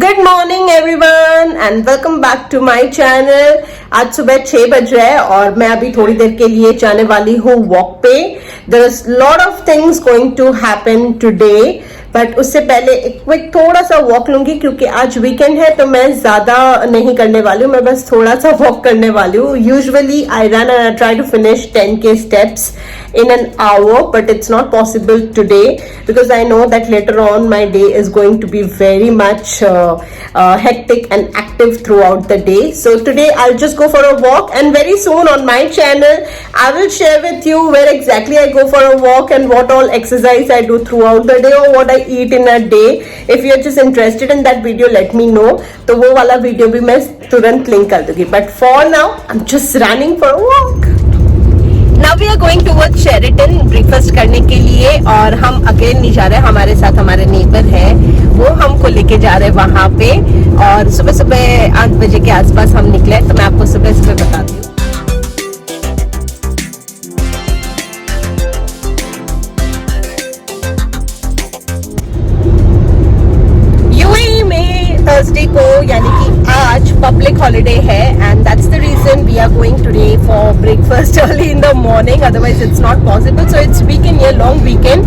Good morning everyone and welcome back to my channel. आज सुबह 6 बज रहा है और मैं अभी थोड़ी देर के लिए जाने वाली हूँ वॉक पे। There is lot of things going to happen today, but उससे पहले एक क्विक थोड़ा सा वॉक लूंगी क्योंकि आज वीकेंड है तो मैं ज्यादा नहीं करने वाली हूँ, मैं बस थोड़ा सा वॉक करने वाली हूँ। Usually I run and I try to finish 10K steps in an hour, but it's not possible today because I know that later on my day is going to be very much hectic and active throughout the day. So today I'll just go for a walk, and very soon on my channel I will share with you where exactly I go for a walk and what all exercise I do throughout the day or what I eat in a day. If you're just interested in that video, let me know. तो वो वाला video भी मैं तुरंत link कर दूंगी, but for now I'm just running for a walk. Now we are going towards Sheraton breakfast करने के लिए, और हम अकेले नहीं जा रहे, हमारे साथ हमारे नेबर है, वो हमको लेके जा रहे हैं वहां पे। और सुबह सुबह 8 बजे के आसपास हम निकले, तो मैं आपको सुबह सुबह बताती हूँ। यूएई में थर्सडे को यानी कि आज पब्लिक हॉलिडे है, and that's the reason we are going today for breakfast early in the morning, otherwise it's not possible. So it's weekend, ये long weekend.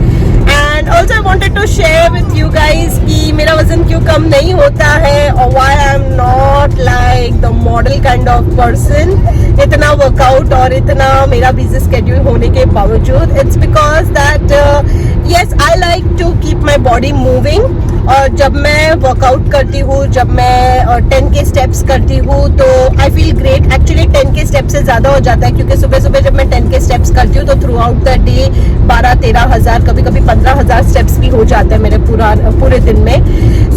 And also I wanted to share with you guys कि मेरा वजन क्यों कम नहीं होता है, और why I am not like the model kind of person. इतना वर्कआउट और इतना मेरा बिजी स्केड्यूल होने के बावजूद, it's because that yes, I like to keep my body moving. और जब मैं वर्कआउट करती हूँ, जब मैं 10K स्टेप्स करती हूँ तो I feel great. Actually 10K steps से ज्यादा हो जाता है क्योंकि सुबह सुबह जब मैं 10K स्टेप्स करती हूँ तो थ्रू आउट द डे 12-13 हजार, कभी कभी 15 हजार स्टेप्स भी हो जाते हैं मेरे पूरे दिन में।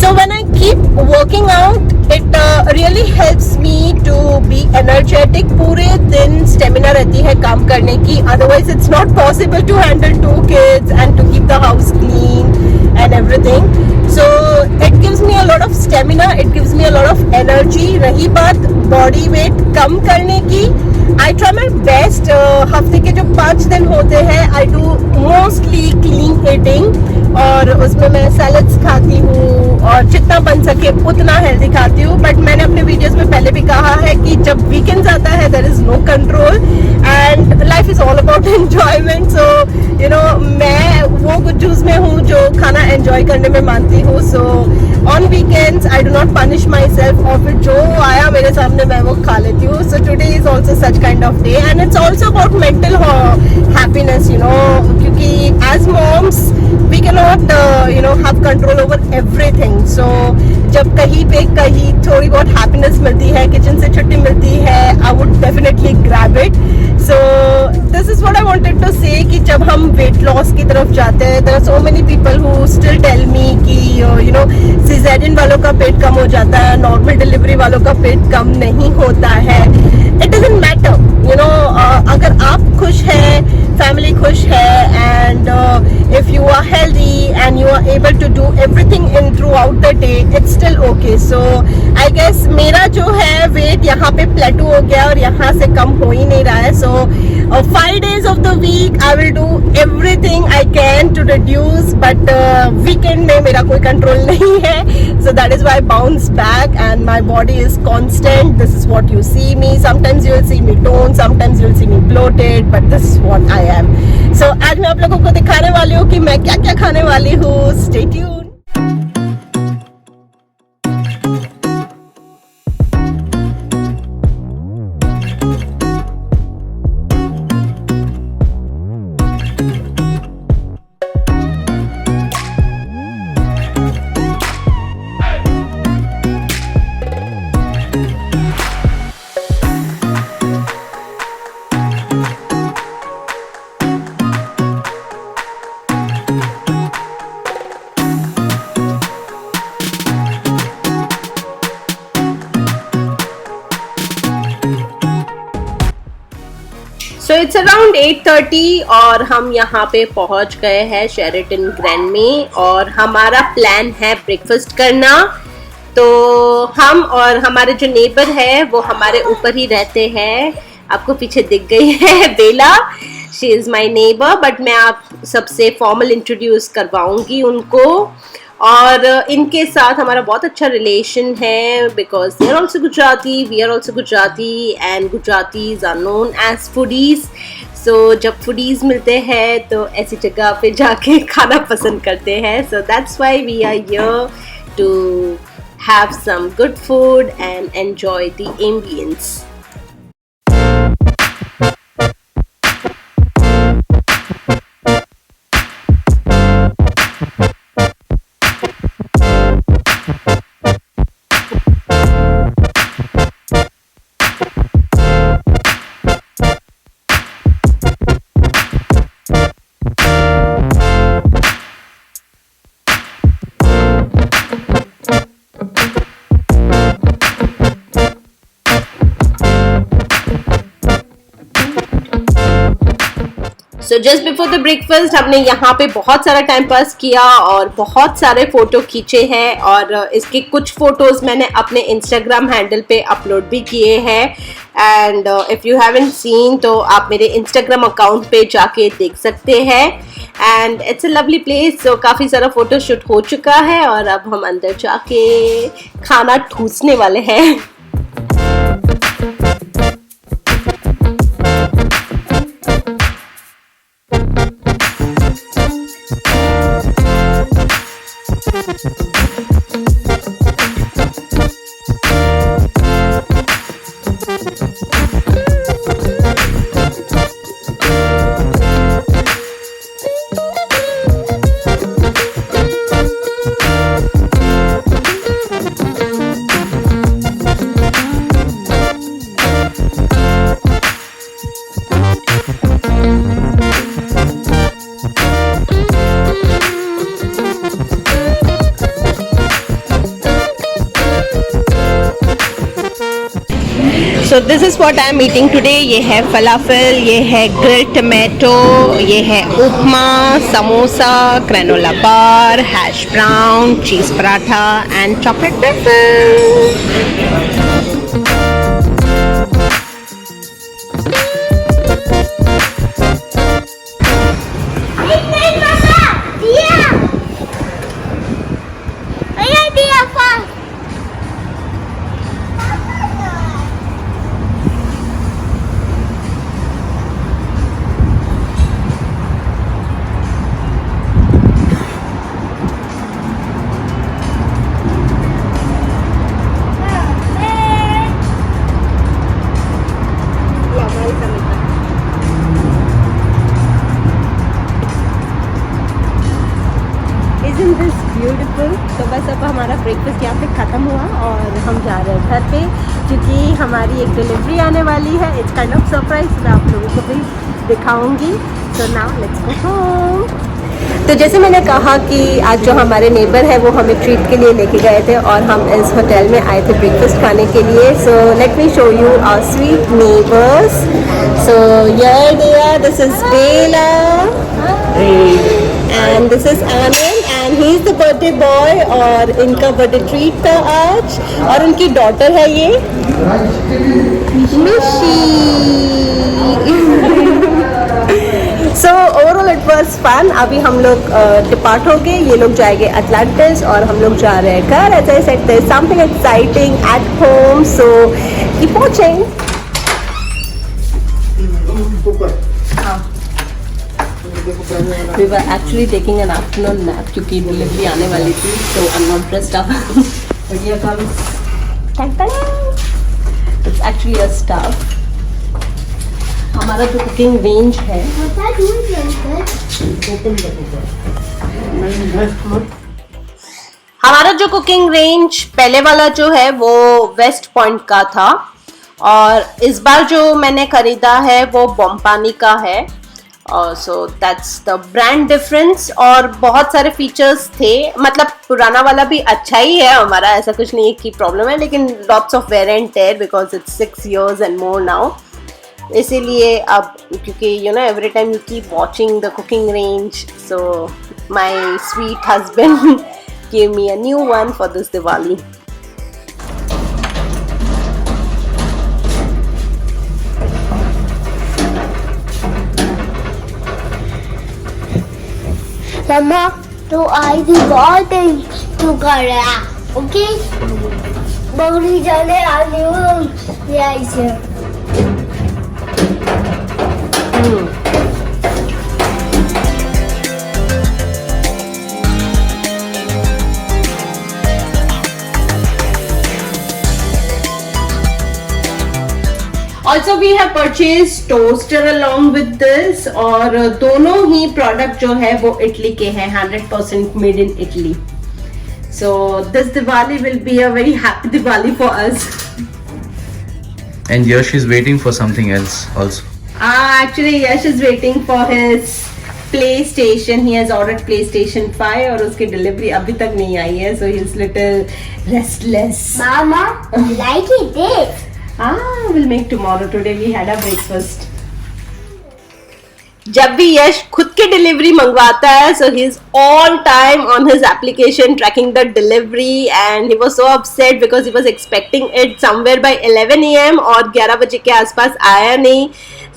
So when I keep working out it really helps me to be energetic. पूरे दिन स्टेमिना रहती है काम करने की, otherwise it's not possible to handle 2 kids and to keep the house clean and everything. So it gives me a lot of stamina, it gives me a lot of energy. रही बात body weight कम करने की, I try my best. हफ्ते के जो 5 दिन होते हैं I do mostly clean eating, और उसमें मैं सैलड्स खाती हूँ और जितना बन सके उतना हेल्दी खाती हूँ। बट मैंने अपने वीडियोस में पहले भी कहा है कि जब वीकेंड्स आता है there is no control and life is all about enjoyment. So you know मैं वो गुज्जूस में हूँ जो खाना एंजॉय करने में मानती हूँ। So on weekends I do not punish my self, और फिर जो आया मेरे सामने मैं वो खा लेती हूँ। So today is also such kind of day and it's also about mental happiness, you know, क्योंकि as moms we cannot you know have control over everything. So जब कहीं थोड़ी बहुत happiness मिलती है, किचन से छुट्टी मिलती है, I would definitely grab it. So this is what I wanted to say कि जब हम weight loss की तरफ जाते हैं, there are so many people who still tell me कि you know cesarean वालों का पेट कम हो जाता है, normal delivery वालों का पेट कम नहीं होता है। It doesn't matter, you know, अगर आप खुश हैं, फैमिली खुश है, and if you are healthy and you are able to do everything in throughout the day, it's still okay. So I guess मेरा जो है वेट यहाँ पे प्लेटू हो गया और यहाँ से कम हो ही नहीं रहा है। So 5 days of the week I will do everything I can to reduce, but weekend में मेरा कोई कंट्रोल नहीं है। So that is why I bounce back and my body is constant. This is what you see me. Sometimes you will see me toned, sometimes you will see me bloated, but this is what I am. So आज मैं आप लोगों को दिखाने वाली हूँ कि मैं क्या क्या खाने वाली हूँ। Stay tuned. So it's around 8:30 और हम यहाँ पे पहुँच गए हैं शेरेटन ग्रैंड में, और हमारा प्लान है ब्रेकफास्ट करना। तो हम और हमारे जो नेबर है वो हमारे ऊपर ही रहते हैं, आपको पीछे दिख गई है Bella, she is my neighbour, but मैं आप सबसे फॉर्मल इंट्रोड्यूस करवाऊंगी उनको। और इनके साथ हमारा बहुत अच्छा रिलेशन है because they are also Gujarati, we are also Gujarati and Gujaratis are known as foodies. So जब फूडीज मिलते हैं तो ऐसी जगह पे जाके खाना पसंद करते हैं. So that's why we are here to have some good food and enjoy the ambience. So just before the breakfast हमने यहाँ पे बहुत सारा टाइम पास किया और बहुत सारे फ़ोटो खींचे हैं और इसके कुछ फ़ोटोज़ मैंने अपने इंस्टाग्राम हैंडल पे अपलोड भी किए हैं. And if you haven't seen तो आप मेरे इंस्टाग्राम अकाउंट पे जाके देख सकते हैं. And it's a lovely place. So काफ़ी सारा फ़ोटो शूट हो चुका है और अब हम अंदर जाके खाना ठूसने वाले हैं. So this is what I am eating today. ये है फलाफल, ये है ग्रिल्ड टमाटो, ये है upma, samosa, granola bar, hash brown, cheese paratha and chocolate wafer. Isn't this beautiful? तो बस अब हमारा ब्रेकफास्ट यहाँ पे ख़त्म हुआ और हम जा रहे हैं घर पे क्योंकि हमारी एक डिलीवरी आने वाली है. It's kind of surprise. मैं आप लोगों को भी दिखाऊंगी. So now let's go home. तो जैसे मैंने कहा कि आज जो हमारे नेबर है वो हमें ट्रीट के लिए लेके गए थे और हम इस होटल में आए थे ब्रेकफास्ट खाने के लिए. So let me show you our sweet neighbours. So here they are. This is Bela and this is Anand and he is the birthday boy. और इनका बर्थडे ट्रीट था आज और उनकी डॉटर है ये Mishi. So overall it was fun. अभी हम लोग डिपार्ट हो गए. ये लोग जाएंगे अटलांटिस और हम लोग जा रहे हैं घर. As I said there is something exciting at home. So keep watching. We were actually taking an afternoon nap क्योंकि डिलीवरी आने वाली थी. So I'm not dressed up. But here comes. It's actually a stuff. हमारा जो cooking range है हमारा जो cooking range पहले वाला जो है वो वेस्ट पॉइंट का था और इस बार जो मैंने खरीदा है वो बॉम्पानी का है. So that's the brand difference. और बहुत सारे फीचर्स थे. मतलब पुराना वाला भी अच्छा ही है हमारा, ऐसा कुछ नहीं है कि प्रॉब्लम है, लेकिन lots of wear and tear because it's 6 years and more now. इसीलिए अब क्योंकि you know every time you keep watching the cooking range. So my sweet husband give me a new one for this Diwali. मम्मा तो आई थी बहुत तू कर रहा ओके बगली जाने आने ये ऐसे Also we have purchased toaster along with this और दोनों ही प्रोडक्ट जो है वो इटली के हैं 100% made in Italy. So this Diwali will be a very happy Diwali for us. And Yash is waiting for something else also. Actually Yash is waiting for his PlayStation. He has ordered PlayStation 5 और उसकी delivery अभी तक नहीं आई है. So he's little restless. Mama, like it this. We'll make tomorrow. Today we had our breakfast. जब भी यश खुद की डिलीवरी मंगवाता है, so he's all time on his application tracking the delivery, and he was so upset because he was expecting it somewhere by 11 AM और 11 बजे के आसपास आया नहीं.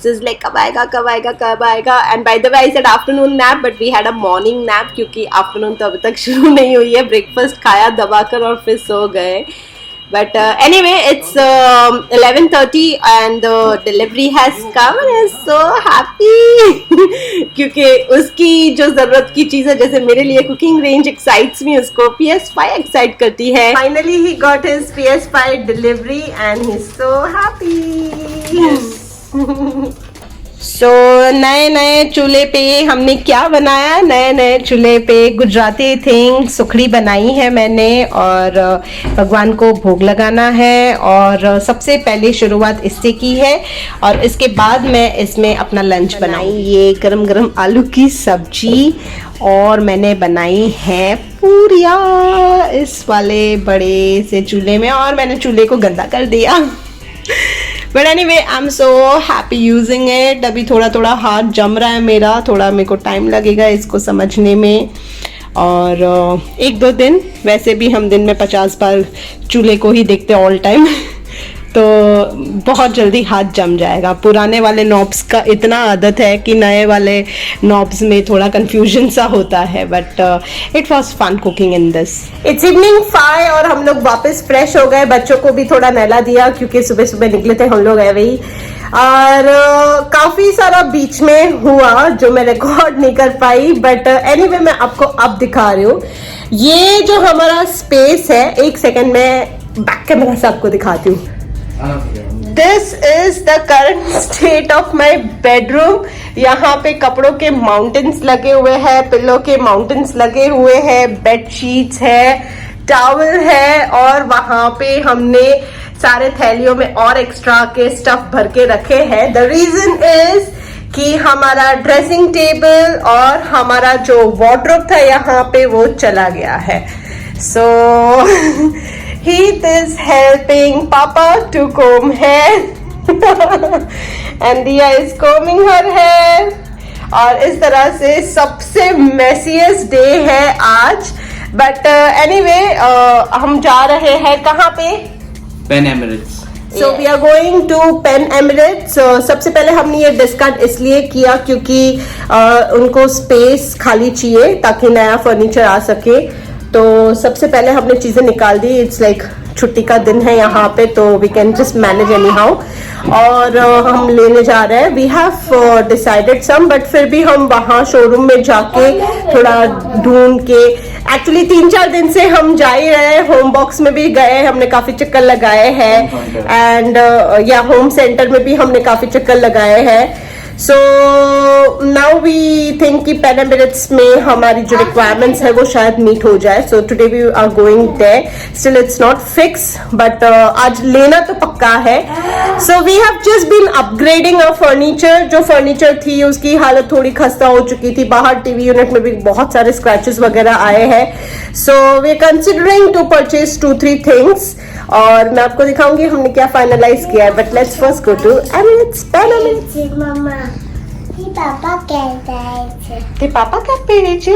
So he's like कब आएगा कब आएगा कब आएगा. And by the way I said afternoon nap, but we had a morning nap क्योंकि afternoon तो अभी तक शुरू नहीं हुई है. Breakfast खाया दबाकर और फिर सो गए. But anyway, it's 11:30 and the delivery has come and I'm so happy क्योंकि उसकी जो ज़रूरत की चीज़ है जैसे मेरे लिए कुकिंग रेंज एक्साइट्स मी उसको PS5 एक्साइट करती है. Finally he got his PS5 delivery and he's so happy. So नए चूल्हे पे हमने क्या बनाया. नए चूल्हे पे गुजराती थिंग सुखड़ी बनाई है मैंने और भगवान को भोग लगाना है. और सबसे पहले शुरुआत इससे की है और इसके बाद मैं इसमें अपना लंच बनाई. ये गरम आलू की सब्जी और मैंने बनाई है पूरियाँ इस वाले बड़े से चूल्हे में और मैंने चूल्हे को गंदा कर दिया. But anyway, I'm so happy using it. अभी थोड़ा हाथ जम रहा है मेरा. थोड़ा मेरे को टाइम लगेगा इसको समझने में और 1-2 दिन. वैसे भी हम दिन में 50 बार चूल्हे को ही देखते ऑल टाइम तो बहुत जल्दी हाथ जम जाएगा. पुराने वाले नॉब्स का इतना आदत है कि नए वाले नॉब्स में थोड़ा कंफ्यूजन सा होता है. But it was fun cooking in this. It's evening 5 और हम लोग वापस फ्रेश हो गए. बच्चों को भी थोड़ा नहला दिया क्योंकि सुबह निकले थे हम लोग ऐसे ही. और काफी सारा बीच में हुआ जो मैं रिकॉर्ड नहीं कर पाई. बट एनीवे मैं आपको अब दिखा रही हूँ. ये जो हमारा स्पेस है, एक सेकेंड में बैक कैमरा से आपको दिखाती हूँ. This is the current state of my bedroom. यहाँ पे कपड़ों के माउंटेन्स लगे हुए हैं, पिल्लो के माउंटेन्स लगे हुए हैं, बेड शीट्स है, टॉवल है और वहां पे हमने सारे थैलियों में और एक्स्ट्रा के स्टफ भर के रखे हैं. द रीजन इज कि हमारा ड्रेसिंग टेबल और हमारा जो वार्डरोब था यहाँ पे वो चला गया है. So Heath is helping Papa to comb hair and Dia is combing her hair. और इस तरह से सबसे मेसिएस्ट डे है आज. बट anyway, हम जा रहे हैं कहाँ पे? Pan Emirates. So we are going to Pan Emirates. सबसे पहले हमने ये डिस्काउंट इसलिए किया क्योंकि उनको स्पेस खाली चाहिए ताकि नया फर्नीचर आ सके. तो सबसे पहले हमने चीजें निकाल दी. इट्स लाइक छुट्टी का दिन है यहाँ पे तो we can just manage anyhow. और हम लेने जा रहे हैं. We have decided some but फिर भी हम वहाँ शोरूम में जाके थोड़ा ढूंढ के. एक्चुअली 3-4 दिन से हम जा ही रहे हैं. होम बॉक्स में भी गए, हमने काफी चक्कर लगाए हैं एंड या होम सेंटर में भी हमने काफी चक्कर लगाए हैं. So now we think कि Pan Emirates में हमारी जो requirements है वो शायद meet हो जाए. So today we are going there. Still it's not fixed, but आज लेना तो पक्का है. So we have just been upgrading our furniture. जो furniture थी उसकी हालत थोड़ी खस्ता हो चुकी थी. बाहर TV यूनिट में भी बहुत सारे scratches वगैरह आए हैं. So we are considering to purchase 2-3 things. और मैं आपको दिखाऊंगी हमने क्या फाइनलाइज किया है. But let's first go to Emirates. Pan Emirates. मम्मा पापा कहता है ते पापा क्या पहने छे?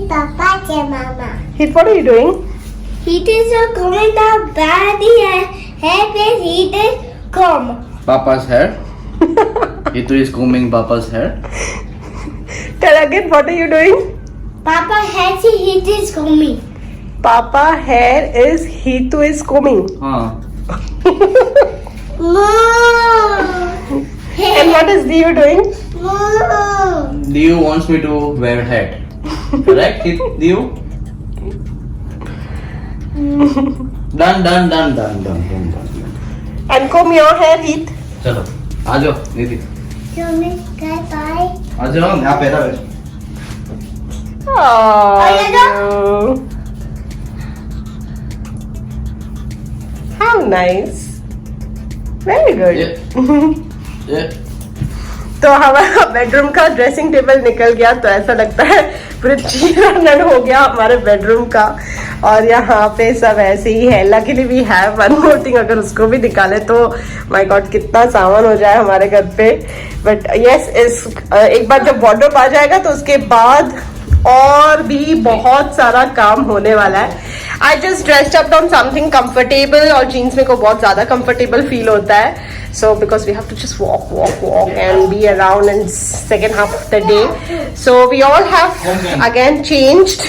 पापा के मामा. Heath, what are you doing? Heath is a comment of bad hair. Hair is Heath is comb. Papa's hair. Hitu is combing Papa's hair. Tell again, what are you doing? Papa has hit is coming. Papa hair is Hitu is combing. No. And what is Dio doing? No. Dio wants me to wear hat. Correct, Dio? Done. And comb your hair, Heath. चलो आ जाओ दीदी Chumi, bye. आ जाओ यहाँ पे रहो Oh, Ayada. How nice. Very good. ये तो हमारा बेडरूम का ड्रेसिंग टेबल निकल गया, तो ऐसा लगता है पूरे चीरानन हो गया हमारे बेडरूम का। और यहाँ पे सब ऐसे ही है। Luckily we have one more thing, अगर उसको भी निकाले तो माय गॉड कितना सामान हो जाए हमारे घर पे। बट यस, एक बार जब वार्डरोब आ जाएगा तो उसके बाद और भी बहुत सारा काम होने वाला है। I just dressed up on something comfortable, और जीन्स में को बहुत ज्यादा कंफर्टेबल फील होता है। So because we have to just walk and be around in second half of the day. So we all have again changed.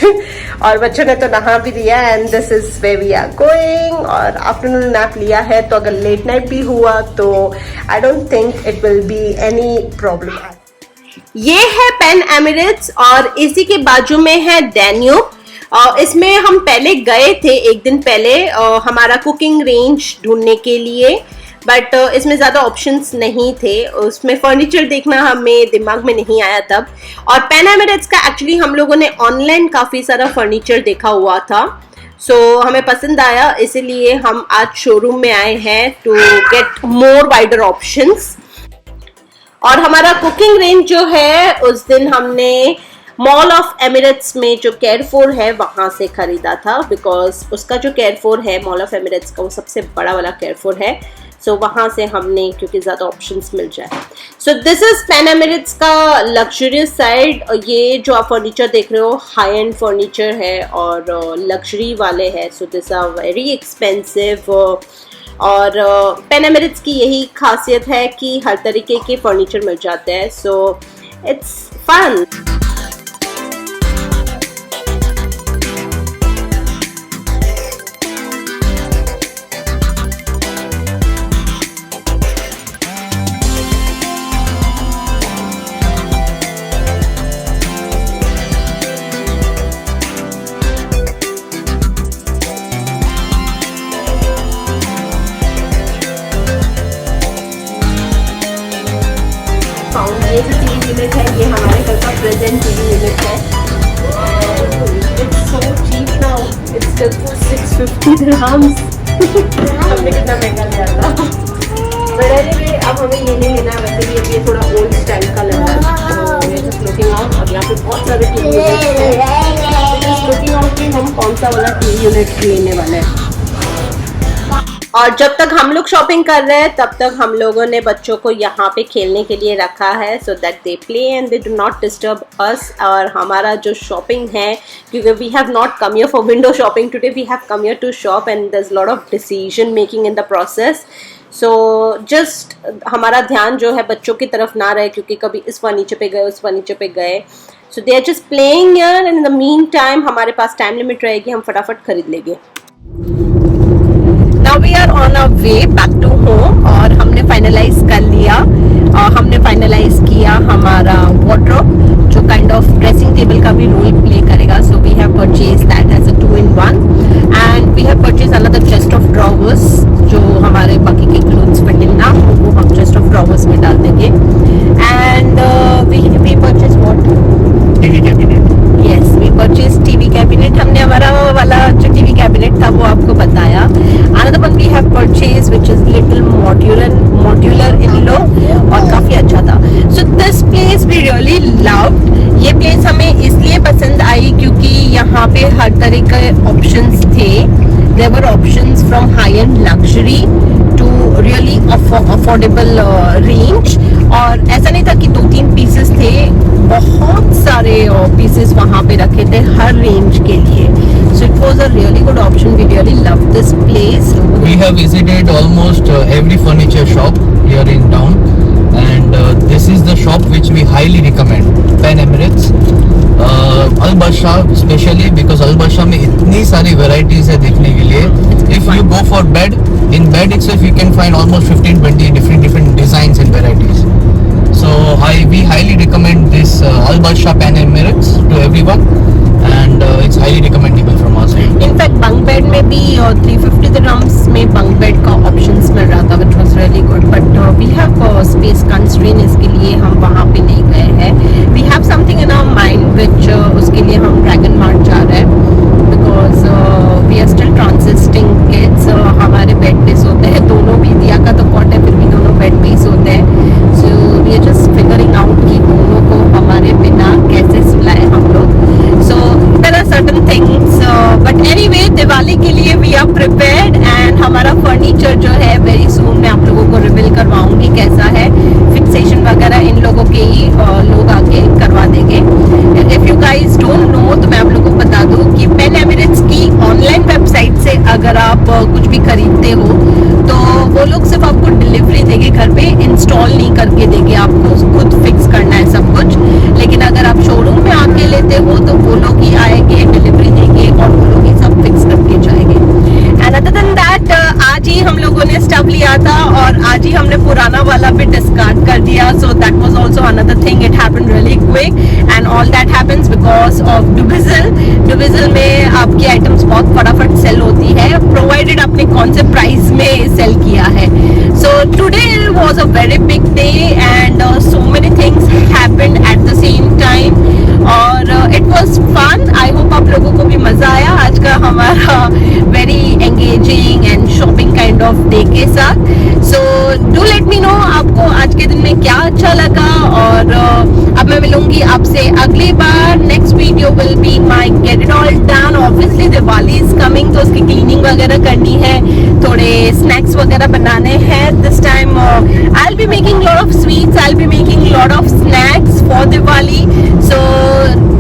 और बच्चों ने तो नहा भी लिया and this is where we are going. और afternoon nap लिया है, तो अगर late night भी हुआ तो I don't think it will be any problem. ये है पेन एमिरेट्स और इसी के बाजू में है डैन्यूब। इसमें हम पहले गए थे एक दिन पहले हमारा कुकिंग रेंज ढूंढने के लिए, बट इसमें ज़्यादा ऑप्शंस नहीं थे। उसमें फर्नीचर देखना हमें दिमाग में नहीं आया तब। और पेन एमिरेट्स का एक्चुअली हम लोगों ने ऑनलाइन काफ़ी सारा फर्नीचर देखा हुआ था, सो हमें पसंद आया, इसीलिए हम आज शोरूम में आए हैं to get more wider options. और हमारा कुकिंग रेंज जो है उस दिन हमने मॉल ऑफ एमिरेट्स में जो केयरफोर है वहाँ से खरीदा था, बिकॉज उसका जो केयरफोर है मॉल ऑफ एमिरेट्स का वो सबसे बड़ा वाला केयरफोर है। सो वहाँ से हमने, क्योंकि ज़्यादा ऑप्शंस मिल जाए। So this is Pan Emirates का लग्जरियस साइड। ये जो आप फर्नीचर देख रहे हो हाई एंड फर्नीचर है और लग्जरी वाले हैं। So this are very expensive. और पेन एमिरेट्स की यही खासियत है कि हर तरीके के फर्नीचर मिल जाते हैं। So it's fun. ये जो टीवी यूनिट है ये हमारे घर का प्रेजेंट टीवी यूनिट है। It's so cheap now, it's just for 650 dirhams. हमने कितना महंगा लिया था। बट एनीवे अब हमें ये नहीं लेना, वैसे भी ये थोड़ा ओल्ड स्टाइल का लग रहा है। तो we are just looking out, और यहाँ पे बहुत सारे टीवी यूनिट हैं। जस्ट लुकिंग आउट कि हम कौन सा वाला टीवी यूनिट लेने वाले हैं। और जब तक हम लोग शॉपिंग कर रहे हैं तब तक हम लोगों ने बच्चों को यहाँ पे खेलने के लिए रखा है, so that they play and they do not disturb us. और हमारा जो शॉपिंग है, क्योंकि we have not come here for window shopping today, we have come here to shop and there is lot of decision making in the process. So just हमारा ध्यान जो है बच्चों की तरफ ना रहे, क्योंकि कभी इस फर्नीचर पे गए उस फर्नीचर पे गए। So they are just playing here and in the mean time हमारे पास टाइम लिमिट रहेगी, हम फटाफट खरीद लेंगे। Now we are on our way back to home और हमने फाइनलाइज कर लिया, और हमने फाइनलाइज किया हमारा वार्डरोब जो काइंड ऑफ ड्रेसिंग टेबल का भी रोल प्ले करेगा। So we have purchase that as a 2-in-1 and we have purchase another chest of drawers. जो हमारे बाकी के क्लोथ्स फिटिंग ना हो वो हम चेस्ट ऑफ ड्रॉवर्स में डाल देंगे। And we purchase what? TV cabinet. Yes, we purchase TV cabinet. हमने हमारा वाला जो टीवी कैबिनेट था वो आपको बताया। Another one we have purchased which is little modular in look और काफी अच्छा था। So this place we really loved। ये place हमें इसलिए पसंद आई क्योंकि यहाँ पे हर तरह के options थे। There were options from high-end luxury to really affordable range। और ऐसा नहीं था कि 2-3 pieces थे, बहुत सारे pieces वहाँ पे रखे थे हर range के लिए। So it was a really good option. We really loved this place. We have visited almost every furniture shop here in town and this is the shop which we highly recommend, Pan Emirates. Al Barsha specially because Al Barsha में इतनी सारी varieties है देखने के लिए. If you go for bed, in bed itself you can find almost 15-20 different designs and varieties. So we highly recommend this Al Barsha Pan Emirates to everyone, and it's highly recommendable from our side. In fact bunk bed में भी 350 dirhams में bunk bed का options मिल रहा था, which was really good. But we have space constraint, इसके लिए हम वहाँ पे नहीं गए हैं. We have something in our mind which उसके लिए हम ड्रैगन मार्ट जा रहे हैं because we are still transiting kids. हमारे बेड पे सोते हैं दोनों भी. दिया का तो कॉट है, फिर भी दोनों बेड पे ही सोते हैं. So we are just figuring out कि दोनों को हमारे बिना कैसे सुलाए हम लोग. So there are certain things, but anyway Diwali के लिए we are prepared and हमारा फर्नीचर जो है very soon मैं आप लोगों को रिवील करवाऊंगी कैसा है. फिक्सेशन वगैरह इन लोगों के ही लोग आके करवा देंगे. If you guys don't know तो मैं आप लोगों को बता दूं कि पेन एमिरेट्स की ऑनलाइन वेबसाइट से अगर आप कुछ भी खरीदते हो तो वो लोग सिर्फ आपको डिलीवरी देंगे, घर पे इंस्टॉल नहीं करके देंगे, आपको खुद फिक्स करना है सब कुछ. लेकिन अगर आप शोरूम में आके लेते हो तो वो लोग ही आएंगे, डिलीवरी देंगे और वो लोग ही सब फिक्स करके जाएंगे. एंड अदर देन दैट आज ही हम लोगों ने स्टफ लिया था और आज ही हमने पुराना वाला भी डिस्कार्ड कर दिया. So that was also another thing. It happened really quick and all that happens because of Dubizzle. Dubizzle में आपकी आइटम्स बहुत फटाफट सेल होती है, प्रोवाइडेड आपने कौन से प्राइस में सेल किया है. So today was a very big day and so many things happened at the same time और it was fun. I hope आप लोगों को भी मजा आया आज का हमारा very engaging and shopping kind of day के साथ. So do let me know आपको आज के दिन में क्या अच्छा लगा और अब मैं मिलूंगी आपसे अगली बार. Next video will be my get it all done. Obviously Diwali is coming तो उसकी क्लीनिंग वगैरह करनी है, थोड़े स्नैक्स वगैरह बनाने हैं. This time I will be making lot of sweets, I will be making lot of snacks for Diwali. So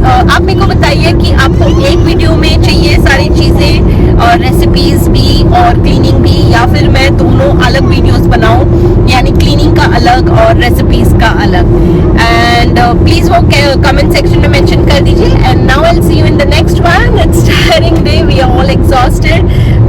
आप मेरे को बताइए कि आपको एक वीडियो में चाहिए सारी चीजें और रेसिपीज भी और क्लीनिंग भी, या फिर मैं दोनों अलग वीडियोस बनाऊं, यानी क्लीनिंग का अलग और रेसिपीज का अलग. एंड प्लीज वो कमेंट सेक्शन में मेंशन कर दीजिए. And now I will see you in the next one. It's tiring day, we are all exhausted.